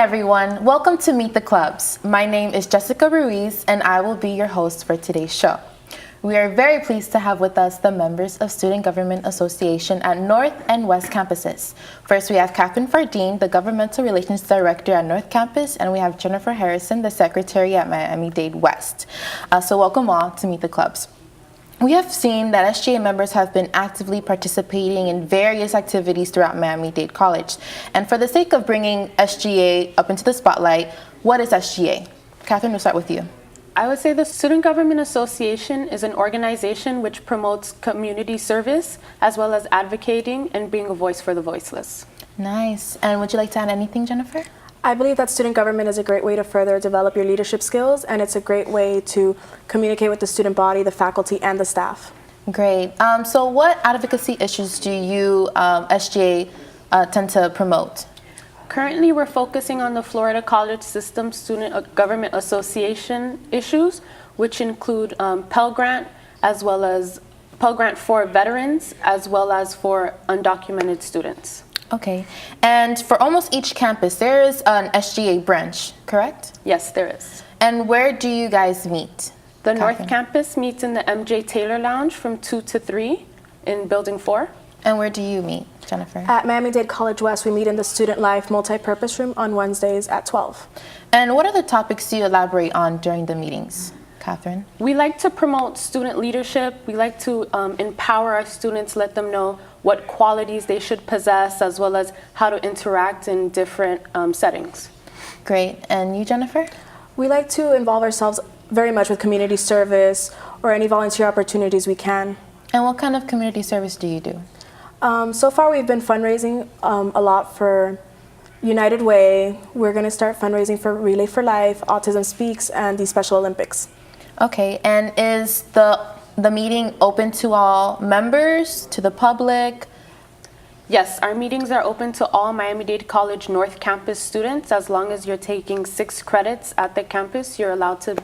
everyone, welcome to Meet the Clubs. My name is Jessica Ruiz and I will be your host for today's show. We are very pleased to have with us the members of Student Government Association at North and West campuses. First, we have Katherine Fardin, the Governmental Relations Director at North Campus, and we have Jennifer Harrison, the Secretary at Miami-Dade West. So welcome all to Meet the Clubs. We have seen that SGA members have been actively participating in various activities throughout Miami-Dade College. And for the sake of bringing SGA up into the spotlight, what is SGA? Katherine, we'll start with you. I would say the Student Government Association is an organization which promotes community service as well as advocating and being a voice for the voiceless. Nice. And would you like to add anything, Jennifer? I believe that student government is a great way to further develop your leadership skills, and it's a great way to communicate with the student body, the faculty, and the staff. Great. So what advocacy issues do you, SGA, tend to promote? Currently, we're focusing on the Florida College System Student Government Association issues, which include Pell Grant, as well as Pell Grant for veterans, as well as for undocumented students. Okay. And for almost each campus, there is an SGA branch, correct? Yes, there is. And where do you guys meet? The North Campus meets in the MJ Taylor Lounge from 2 to 3 in Building 4. And where do you meet, Jennifer? At Miami-Dade College West, we meet in the Student Life Multi-Purpose Room on Wednesdays at 12. And what other topics do you elaborate on during the meetings, Katherine? We like to promote student leadership. We like to empower our students, let them know what qualities they should possess, as well as how to interact in different settings. Great. And you, Jennifer? We like to involve ourselves very much with community service or any volunteer opportunities we can. And what kind of community service do you do? So far, we've been fundraising a lot for United Way. We're going to start fundraising for Relay for Life, Autism Speaks, and the Special Olympics. Okay. And is the meeting open to all members, to the public? Yes, our meetings are open to all Miami-Dade College North Campus students. As long as you're taking 6 credits at the campus, you're allowed to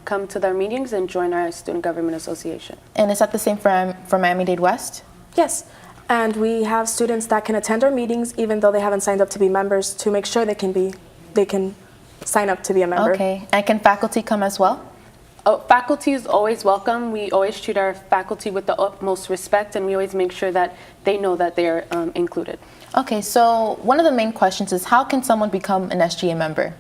come to their meetings and join our Student Government Association. And is that the same for Miami-Dade West? Yes, and we have students that can attend our meetings even though they haven't signed up to be members, to make sure they can sign up to be a member. Okay, and can faculty come as well? Oh, faculty is always welcome. We always treat our faculty with the utmost respect, and we always make sure that they know that they are included. Okay, so one of the main questions is, how can someone become an SGA member?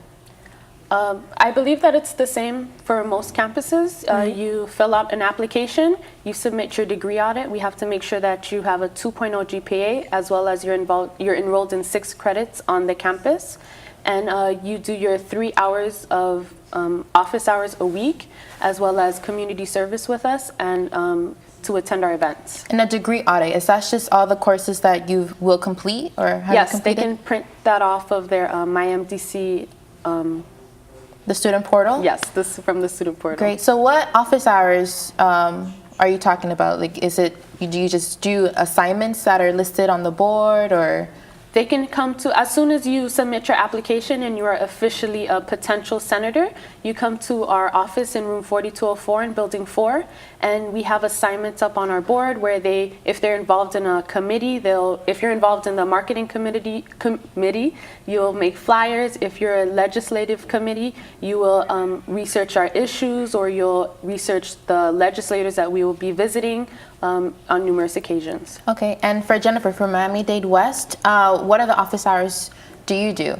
I believe that it's the same for most campuses. You fill out an application, you submit your degree audit. We have to make sure that you have a 2.0 GPA, as well as you're enrolled in 6 credits on the campus. And you do your 3 hours of office hours a week, as well as community service with us, and to attend our events. And a degree audit, is that just all the courses that you will complete, or have yes, you completed? They can print that off of their my MDC. The student portal? Yes, this from the student portal. Great. So what office hours are you talking about? Like, do you just do assignments that are listed on the board, or? They can come to, as soon as you submit your application and you are officially a potential senator, you come to our office in room 4204 in building 4, and we have assignments up on our board where if they're involved in a committee, if you're involved in the marketing committee, you'll make flyers. If you're a legislative committee, you will research our issues, or you'll research the legislators that we will be visiting on numerous occasions. Okay, and for Jennifer, from Miami-Dade West, what other office hours do you do?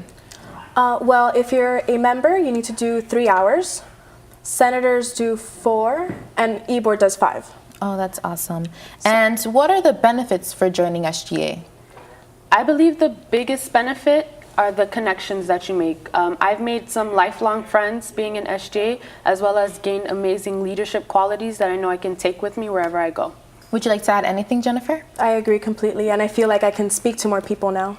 Well, if you're a member, you need to do 3 hours. Senators do 4, and e-board does 5. Oh, that's awesome. And what are the benefits for joining SGA? I believe the biggest benefit are the connections that you make. I've made some lifelong friends being in SGA, as well as gained amazing leadership qualities that I know I can take with me wherever I go. Would you like to add anything, Jennifer? I agree completely, and I feel like I can speak to more people now.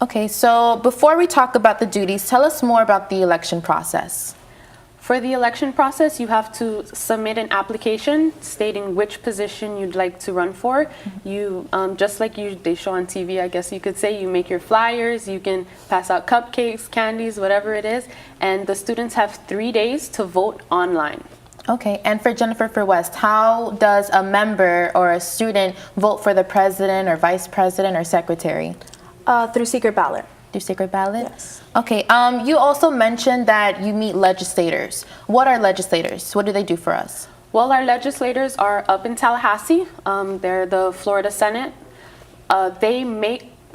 Okay, so before we talk about the duties, tell us more about the election process. For the election process, you have to submit an application stating which position you'd like to run for. You, just like they show on TV, I guess you could say, you make your flyers, you can pass out cupcakes, candies, whatever it is, and the students have 3 days to vote online. Okay, and for Jennifer, for West, how does a member or a student vote for the president or vice president or secretary? Through secret ballot. through secret ballot? Yes. Okay, you also mentioned that you meet legislators. What are legislators? What do they do for us? Well, our legislators are up in Tallahassee. They're the Florida Senate.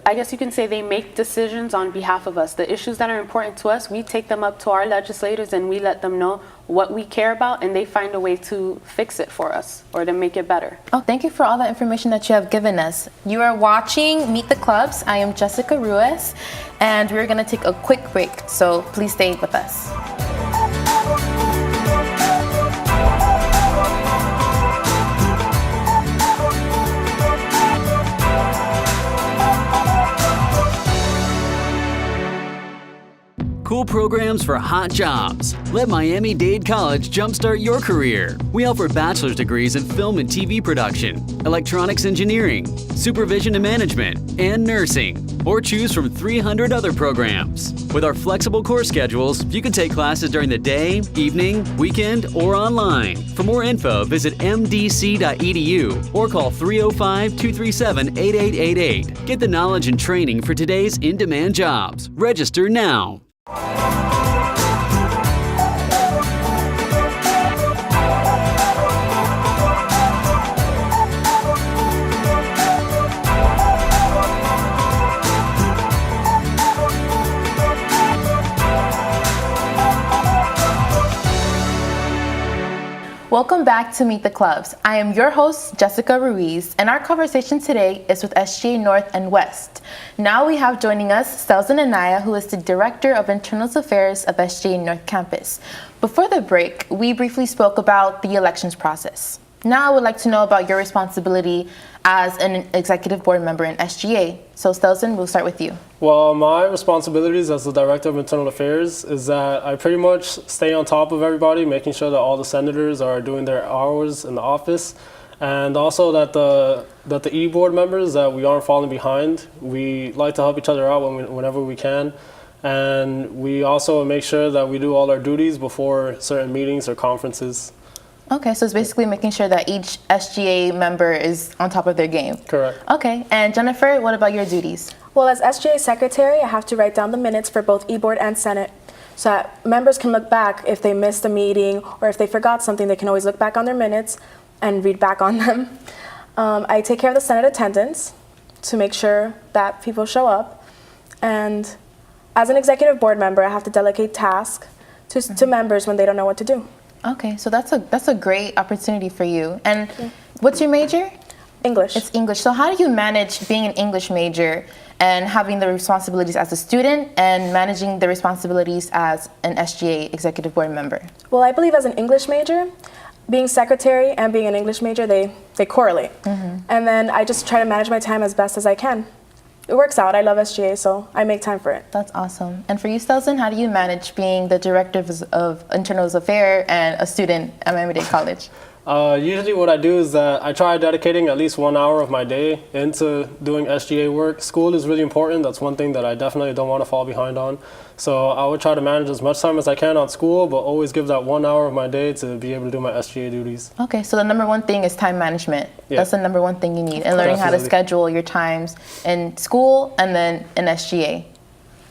I guess you can say they make decisions on behalf of us. The issues that are important to us, we take them up to our legislators and we let them know what we care about, and they find a way to fix it for us or to make it better. Oh, thank you for all the information that you have given us. You are watching Meet the Clubs. I am Jessica Ruiz, and we're going to take a quick break, so please stay with us. Cool programs for hot jobs. Let Miami-Dade College jumpstart your career. We offer bachelor's degrees in film and TV production, electronics engineering, supervision and management, and nursing. Or choose from 300 other programs. With our flexible course schedules, you can take classes during the day, evening, weekend, or online. For more info, visit MDC.edu or call 305-237-8888. Get the knowledge and training for today's in-demand jobs. Register now. Welcome back to Meet the Clubs. I am your host, Jessica Ruiz, and our conversation today is with SGA North and West. Now we have joining us Stelzon Anaya, who is the Director of Internal Affairs of SGA North Campus. Before the break, we briefly spoke about the elections process. Now I would like to know about your responsibility as an executive board member in SGA. So Stelzon, we'll start with you. Well, my responsibilities as the Director of Internal Affairs is that I pretty much stay on top of everybody, making sure that all the senators are doing their hours in the office, and also that the E-board members, that we aren't falling behind. We like to help each other out whenever we can, and we also make sure that we do all our duties before certain meetings or conferences. Okay, so it's basically making sure that each SGA member is on top of their game. Correct. Okay, and Jennifer, what about your duties? Well, as SGA Secretary, I have to write down the minutes for both E-Board and Senate so that members can look back if they missed a meeting or if they forgot something, they can always look back on their minutes and read back on them. I take care of the Senate attendance to make sure that people show up. And as an executive board member, I have to delegate tasks to members when they don't know what to do. Okay, so that's a great opportunity for you. And what's your major? English. It's English. So how do you manage being an English major and having the responsibilities as a student and managing the responsibilities as an SGA executive board member? Well, I believe as an English major, being secretary and being an English major, they correlate. And then I just try to manage my time as best as I can. It works out. I love SGA, so I make time for it. That's awesome. And for you, Stelzon, how do you manage being the Director of Internal Affairs and a student at Miami-Dade College? Usually what I do is that I try dedicating at least 1 hour of my day into doing SGA work. School is really important. That's one thing that I definitely don't want to fall behind on. So I would try to manage as much time as I can on school, but always give that 1 hour of my day to be able to do my SGA duties. Okay, so the number one thing is time management. Yeah. That's the number one thing you need, and learning how to schedule your times in school and then in SGA.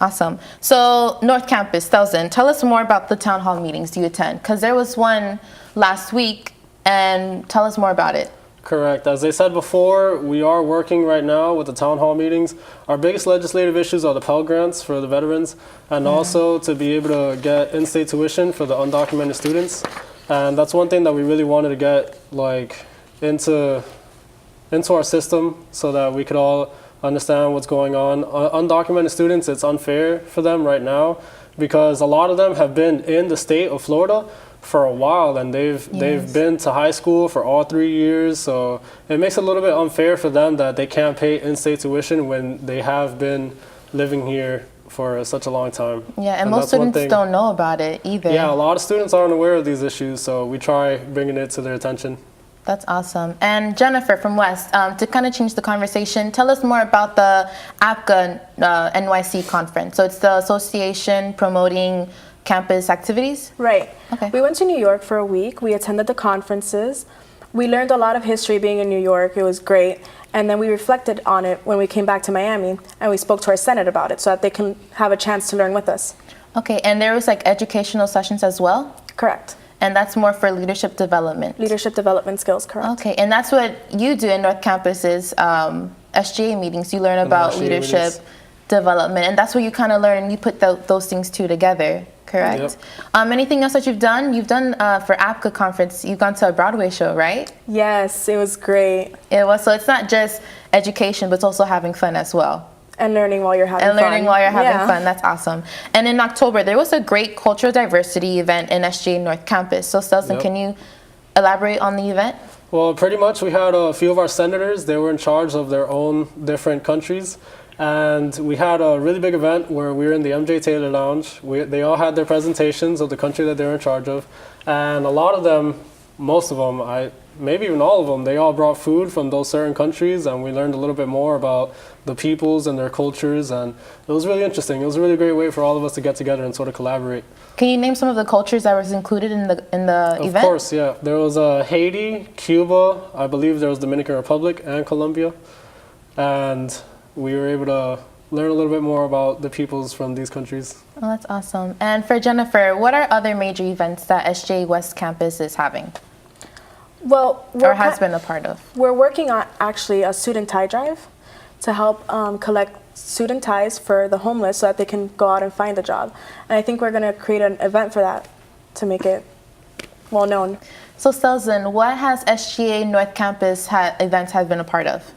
Awesome. So North Campus, Stelzon, tell us more about the town hall meetings you attend, because there was one last week, and tell us more about it. Correct. As I said before, we are working right now with the town hall meetings. Our biggest legislative issues are the Pell Grants for the veterans, and also to be able to get in-state tuition for the undocumented students. And that's one thing that we really wanted to get into our system so that we could all understand what's going on. Undocumented students, it's unfair for them right now because a lot of them have been in the state of Florida for a while, and they've been to high school for all 3 years, so it makes it a little bit unfair for them that they can't pay in-state tuition when they have been living here for such a long time. Yeah, and most students don't know about it either. Yeah, a lot of students aren't aware of these issues, so we try bringing it to their attention. That's awesome. And Jennifer from West, to kind of change the conversation, tell us more about the APCA NYC conference. So it's the Association Promoting Campus Activities? Right. Okay. We went to New York for a week. We attended the conferences. We learned a lot of history being in New York. It was great. And then we reflected on it when we came back to Miami, and we spoke to our Senate about it so that they can have a chance to learn with us. Okay, and there was like educational sessions as well? Correct. And that's more for leadership development? Leadership development skills, correct. Okay, and that's what you do in North Campus is SGA meetings. You learn about SGA leadership meetings. development, and that's what you kind of learn, and you put those things two together, correct? Yep. Anything else that you've done? You've done for APCA conference, you've gone to a Broadway show, right? Yes, it was great. It was, so it's not just education, but it's also having fun as well. And learning while you're having fun. And learning while you're having Yeah. fun, that's awesome. And in October, there was a great cultural diversity event in SGA North Campus. So Stelzon, Yep. can you elaborate on the event? Well, pretty much we had a few of our senators. They were in charge of their own different countries. And we had a really big event where we were in the MJ Taylor Lounge. They all had their presentations of the country that they were in charge of. And a lot of them, most of them, maybe even all of them, they all brought food from those certain countries, and we learned a little bit more about the peoples and their cultures, and it was really interesting. It was a really great way for all of us to get together and sort of collaborate. Can you name some of the cultures that was included in the event? Of course, yeah. There was Haiti, Cuba, I believe there was Dominican Republic, and Colombia. And we were able to learn a little bit more about the peoples from these countries. Oh, that's awesome. And for Jennifer, what are other major events that SGA West Campus is having Well, or has been a part of? We're working on actually a student tie drive to help collect student ties for the homeless so that they can go out and find a job. And I think we're going to create an event for that to make it well known. So Stelzon, what has SGA North Campus events have been a part of?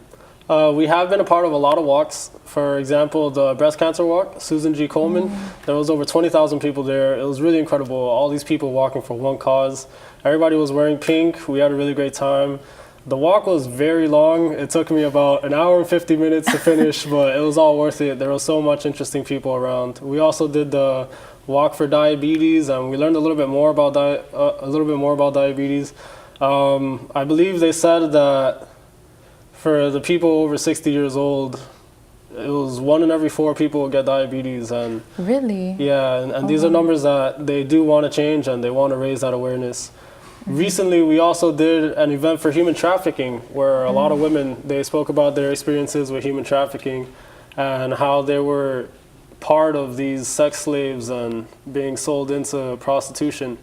We have been a part of a lot of walks. For example, the breast cancer walk, Susan G. Komen. There was over 20,000 people there. It was really incredible. All these people walking for one cause. Everybody was wearing pink. We had a really great time. The walk was very long. It took me about an hour and 50 minutes to finish, but it was all worth it. There was so much interesting people around. We also did the walk for diabetes, and we learned a little bit more about diabetes. I believe they said that for the people over 60 years old, it was 1 in every 4 people get diabetes. And Really? yeah, and these are numbers that they do want to change, and they want to raise that awareness. Recently, we also did an event for human trafficking, where a lot of women, they spoke about their experiences with human trafficking and how they were part of these sex slaves and being sold into prostitution.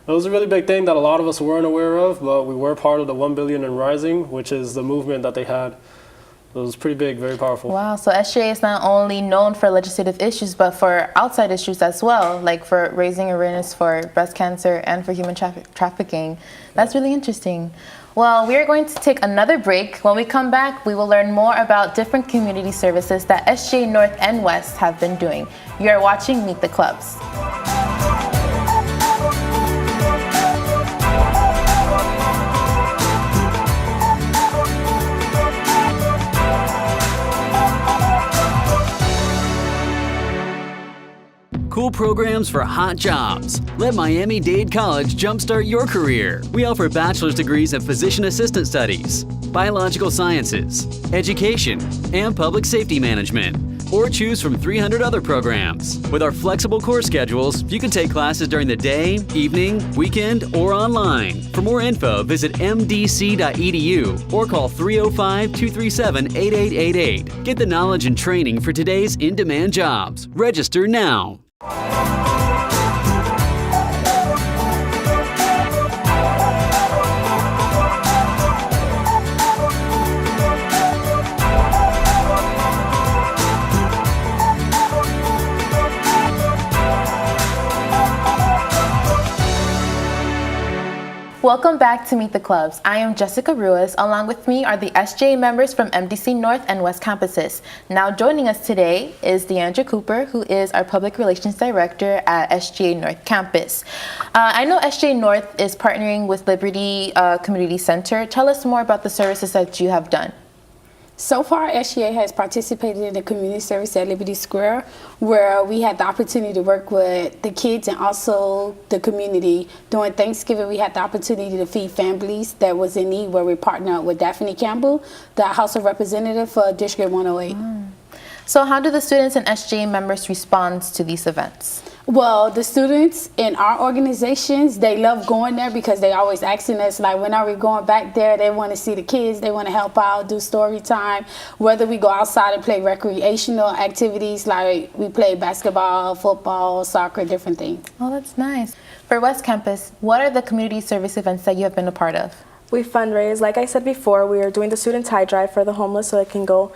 It was a really big thing that a lot of us weren't aware of, but we were part of the 1 Billion and Rising, which is the movement that they had. It was pretty big, very powerful. Wow, so SGA is not only known for legislative issues, but for outside issues as well, like for raising awareness for breast cancer and for human trafficking. That's really interesting. Well, we are going to take another break. When we come back, we will learn more about different community services that SGA North and West have been doing. You are watching Meet the Clubs. Cool programs for hot jobs. Let Miami-Dade College jumpstart your career. We offer bachelor's degrees in physician assistant studies, biological sciences, education, and public safety management. Or choose from 300 other programs. With our flexible course schedules, you can take classes during the day, evening, weekend, or online. For more info, visit MDC.edu or call 305-237-8888. Get the knowledge and training for today's in-demand jobs. Register now. Welcome back to Meet the Clubs. I am Jessica Ruiz. Along with me are the SGA members from MDC North and West campuses. Now joining us today is Deandra Cooper, who is our Public Relations Director at SGA North Campus. I know SGA North is partnering with Liberty Community Center. Tell us more about the services that you have done. So far, SGA has participated in the community service at Liberty Square, where we had the opportunity to work with the kids and also the community. During Thanksgiving, we had the opportunity to feed families that was in need, where we partnered with Daphne Campbell, the House of Representative for District 108. So how do the students and SGA members respond to these events? Well, the students in our organizations, they love going there because they always asking us, like, when are we going back there? They want to see the kids. They want to help out, do story time. Whether we go outside and play recreational activities, like we play basketball, football, soccer, different things. Oh, that's nice. For West Campus, what are the community service events that you have been a part of? We fundraise. Like I said before, we are doing the student tie drive for the homeless so they can go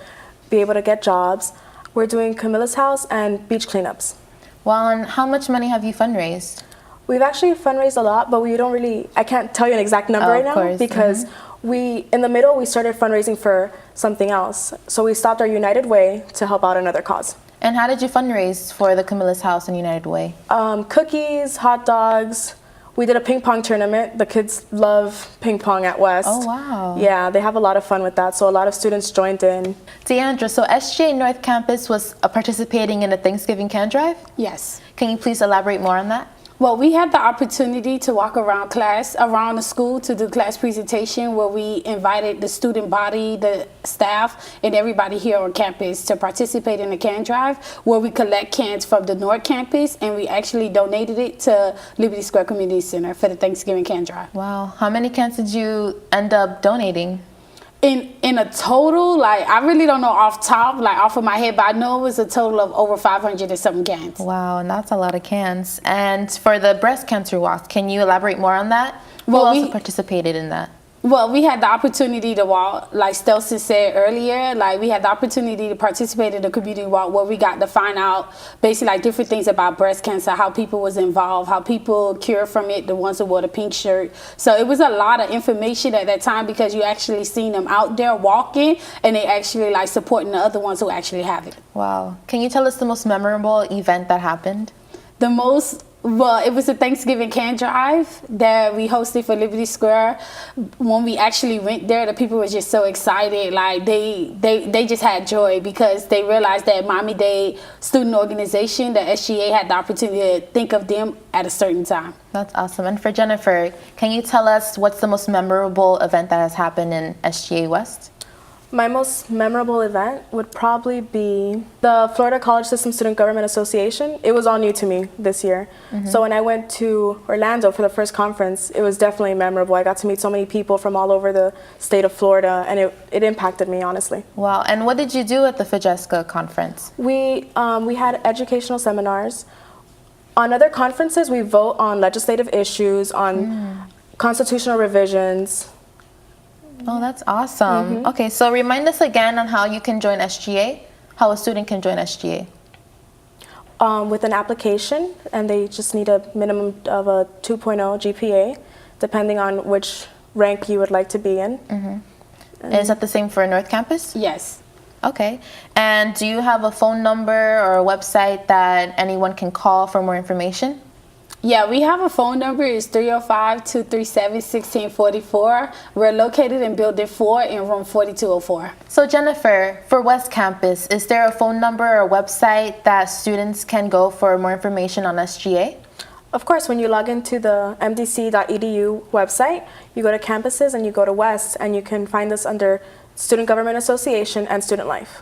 be able to get jobs. We're doing Camilla's House and beach cleanups. Well, and how much money have you fundraised? We've actually fundraised a lot, but we don't really, I can't tell you an exact number right now course. because in the middle, we started fundraising for something else. So we stopped our United Way to help out another cause. And how did you fundraise for the Camilla's House and United Way? Cookies, hot dogs. We did a ping pong tournament. The kids love ping pong at West. Oh, wow. Yeah, they have a lot of fun with that. So a lot of students joined in. Deandra, so SGA North Campus was participating in the Thanksgiving Can Drive? Yes. Can you please elaborate more on that? Well, we had the opportunity to walk around the school to do class presentation where we invited the student body, the staff, and everybody here on campus to participate in the can drive where we collect cans from the North Campus and we actually donated it to Liberty Square Community Center for the Thanksgiving can drive. Wow. How many cans did you end up donating? In a total, like, I really don't know off of my head, but I know it was a total of over 500 and something cans. Wow, and that's a lot of cans. And for the breast cancer walk, can you elaborate more on that? Who Well, also we- participated in that? Well, we had the opportunity to walk, like Stelzon said earlier, like we had the opportunity to participate in the community walk where we got to find out basically like different things about breast cancer, how people was involved, how people cure from it, the ones that wore the pink shirt. So it was a lot of information at that time because you actually seen them out there walking and they actually like supporting the other ones who actually have it. Wow. Can you tell us the most memorable event that happened? Well, it was a Thanksgiving can drive that we hosted for Liberty Square. When we actually went there, the people were just so excited. Like they just had joy because they realized that Miami-Dade Student Organization, the SGA, had the opportunity to think of them at a certain time. That's awesome. And for Jennifer, can you tell us what's the most memorable event that has happened in SGA West? My most memorable event would probably be the Florida College System Student Government Association. It was all new to me this year. So when I went to Orlando for the first conference, it was definitely memorable. I got to meet so many people from all over the state of Florida, and it impacted me, honestly. Wow. And what did you do at the FIJESCA conference? We had educational seminars. On other conferences, we vote on legislative issues, on constitutional revisions. Oh, that's awesome. Okay, so remind us again on how you can join SGA, how a student can join SGA. With an application, and they just need a minimum of a 2.0 GPA, depending on which rank you would like to be in. Is that the same for North Campus? Yes. Okay. And do you have a phone number or a website that anyone can call for more information? Yeah, we have a phone number. It's 305-237-1644. We're located in Building 4 in room 4204. So Jennifer, for West Campus, is there a phone number or a website that students can go for more information on SGA? Of course, when you log into the MDC.edu website, you go to campuses and you go to West, and you can find us under Student Government Association and Student Life.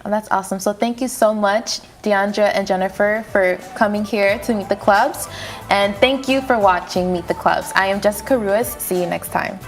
Oh, that's awesome. So thank you so much, Deandra and Jennifer, for coming here to Meet the Clubs. And thank you for watching Meet the Clubs. I am Jessica Ruiz. See you next time.